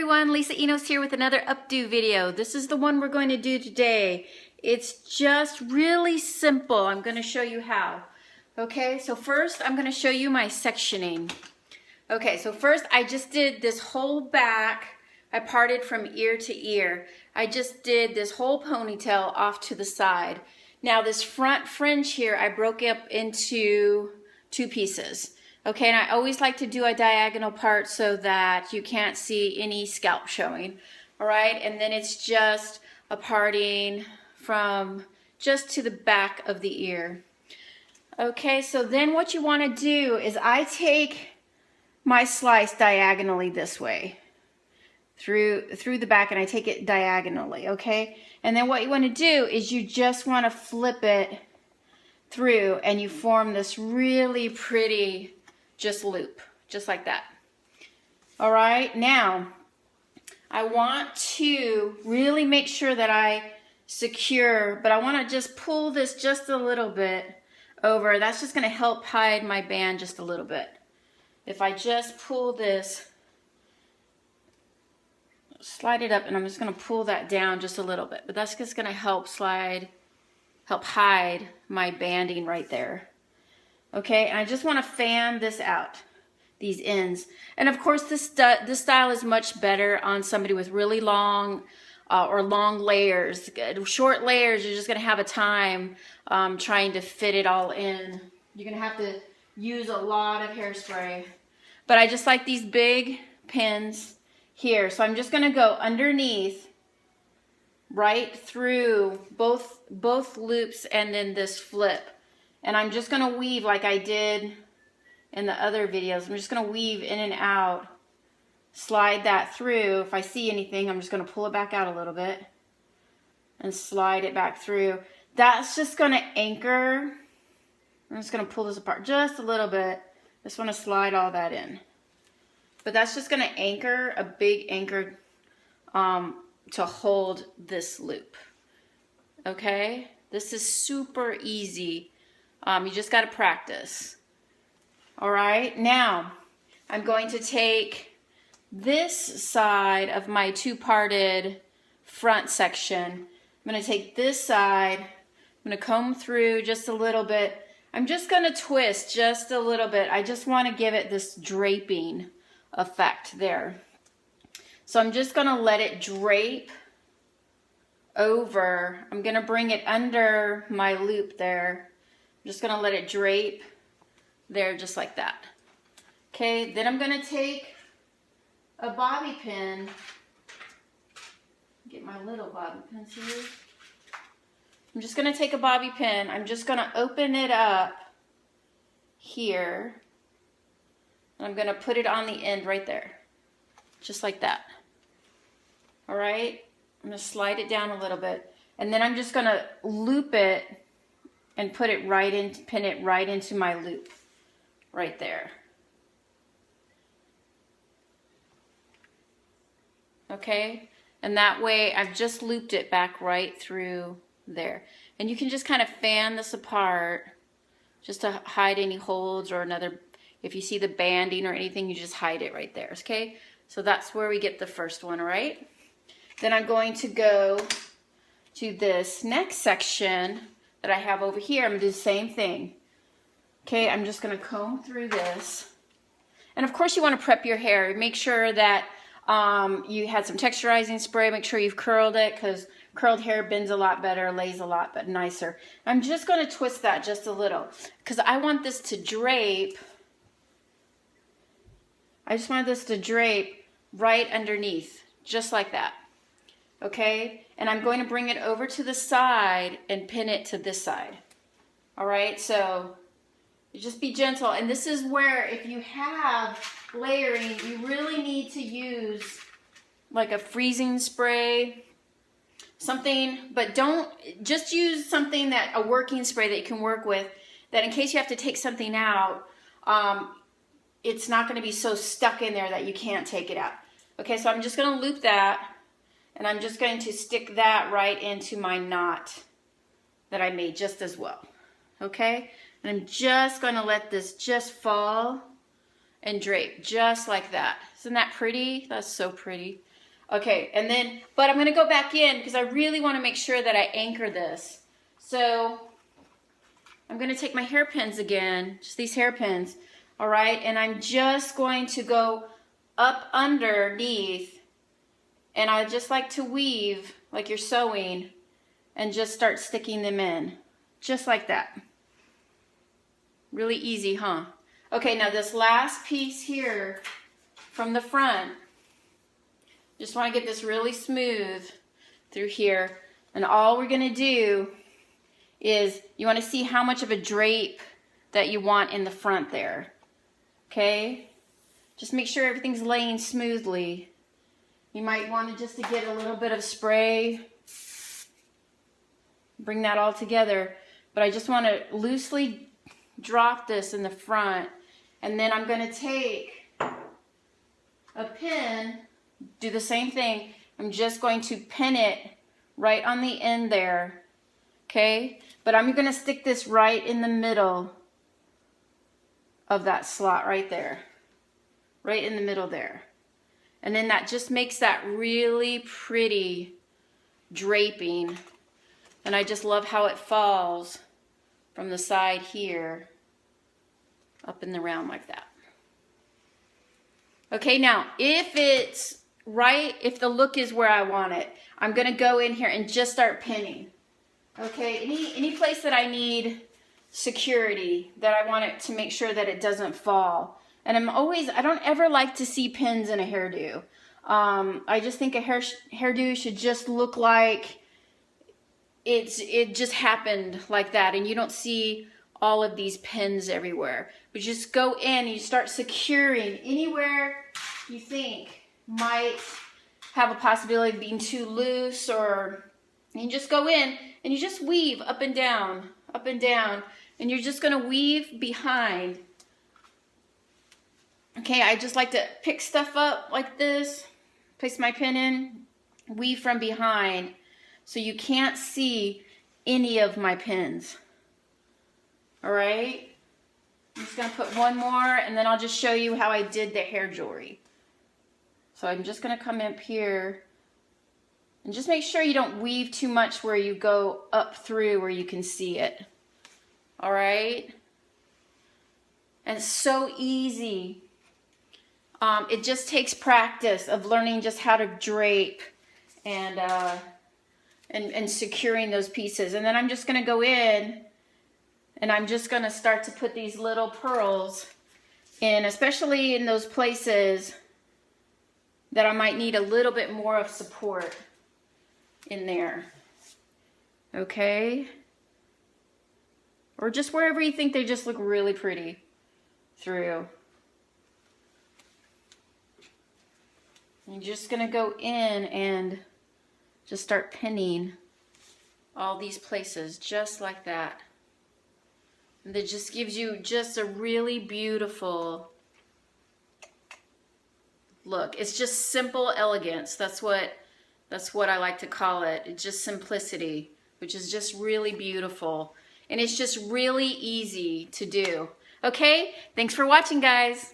everyone, Lisa Enos here with another updo video. This is the one we're going to do today. It's just really simple. I'm going to show you how. Okay, so first I'm going to show you my sectioning. Okay, so first I just did this whole back. I parted from ear to ear. I just did this whole ponytail off to the side. Now this front fringe here I broke up into two pieces. Okay, and I always like to do a diagonal part so that you can't see any scalp showing. All right, and then it's just a parting from just to the back of the ear. Okay, so then what you want to do is I take my slice diagonally this way through the back, and I take it diagonally, okay? And then what you want to do is you just want to flip it through and you form this really pretty just loop, just like that. All right, now I want to really make sure that I secure, but I want to just pull this just a little bit over. That's just going to help hide my band just a little bit. If I just pull this, slide it up, and I'm just going to pull that down just a little bit, but that's just going to help hide my banding right there. Okay, and I just want to fan this out, these ends. And of course, this style is much better on somebody with really long or long layers. Short layers, you're just going to have a time trying to fit it all in. You're going to have to use a lot of hairspray. But I just like these big pins here. So I'm just going to go underneath, right through both loops and then this flip. And I'm just going to weave like I did in the other videos. I'm just going to weave in and out, slide that through. If I see anything, I'm just going to pull it back out a little bit and slide it back through. That's just going to anchor. I'm just going to pull this apart just a little bit. Just want to slide all that in. But that's just going to anchor, a big anchor to hold this loop. Okay? This is super easy. You just got to practice. All right, now I'm going to take this side of my two-parted front section. I'm going to take this side. I'm going to comb through just a little bit. I'm just going to twist just a little bit. I just want to give it this draping effect there. So I'm just going to let it drape over. I'm going to bring it under my loop there. I'm just going to let it drape there just like that. Okay, then I'm going to take a bobby pin. Get my little bobby pins here. I'm just going to take a bobby pin. I'm just going to open it up here. And I'm going to put it on the end right there. Just like that. All right, I'm going to slide it down a little bit. And then I'm just going to loop it and put it right in, pin it right into my loop, right there. Okay, and that way I've just looped it back right through there. And you can just kind of fan this apart just to hide any holds or another, if you see the banding or anything, you just hide it right there, okay? So that's where we get the first one, all right? Then I'm going to go to this next section that I have over here. I'm going to do the same thing. Okay, I'm just going to comb through this. And of course you want to prep your hair. Make sure that you had some texturizing spray. Make sure you've curled it, because curled hair bends a lot better, lays a lot but nicer. I'm just going to twist that just a little because I want this to drape. I just want this to drape right underneath, just like that. Okay, and I'm going to bring it over to the side and pin it to this side. All right, so you just be gentle. And this is where, if you have layering, you really need to use like a freezing spray, something, but don't just use something that, a working spray that you can work with, that in case you have to take something out, it's not going to be so stuck in there that you can't take it out. Okay, so I'm just going to loop that. And I'm just going to stick that right into my knot that I made just as well. Okay? And I'm just going to let this just fall and drape just like that. Isn't that pretty? That's so pretty. Okay, and then, but I'm gonna go back in because I really wanna make sure that I anchor this. So I'm gonna take my hairpins again, just these hairpins, all right? And I'm just going to go up underneath, and I just like to weave like you're sewing and just start sticking them in, just like that. Really easy, huh? Okay, now this last piece here from the front, just want to get this really smooth through here. And all we're going to do is, you want to see how much of a drape that you want in the front there. Okay? Just make sure everything's laying smoothly. You might want to just to get a little bit of spray. Bring that all together. But I just want to loosely drop this in the front. And then I'm going to take a pin, do the same thing. I'm just going to pin it right on the end there, okay? But I'm going to stick this right in the middle of that slot right there, right in the middle there. And then that just makes that really pretty draping. And I just love how it falls from the side here up in the round like that. Okay, now if it's right, if the look is where I want it, I'm gonna go in here and just start pinning. Okay, any place that I need security, that I want it to make sure that it doesn't fall. And I don't ever like to see pins in a hairdo. I just think a hairdo should just look like it just happened like that, and you don't see all of these pins everywhere. But just go in and you start securing anywhere you think might have a possibility of being too loose, or you just go in and you just weave up and down, and you're just gonna weave behind. Okay, I just like to pick stuff up like this, place my pin in, weave from behind, so you can't see any of my pins. All right, I'm just gonna put one more, and then I'll just show you how I did the hair jewelry. So I'm just gonna come up here and just make sure you don't weave too much where you go up through where you can see it. All right, and it's so easy. It just takes practice of learning just how to drape and securing those pieces. And then I'm just gonna go in and I'm just gonna start to put these little pearls in, especially in those places that I might need a little bit more of support in there. Okay? Or just wherever you think they just look really pretty through. You're just gonna go in and just start pinning all these places just like that. And that just gives you just a really beautiful look. It's just simple elegance. That's what I like to call it. It's just simplicity, which is just really beautiful. And it's just really easy to do. Okay, thanks for watching, guys.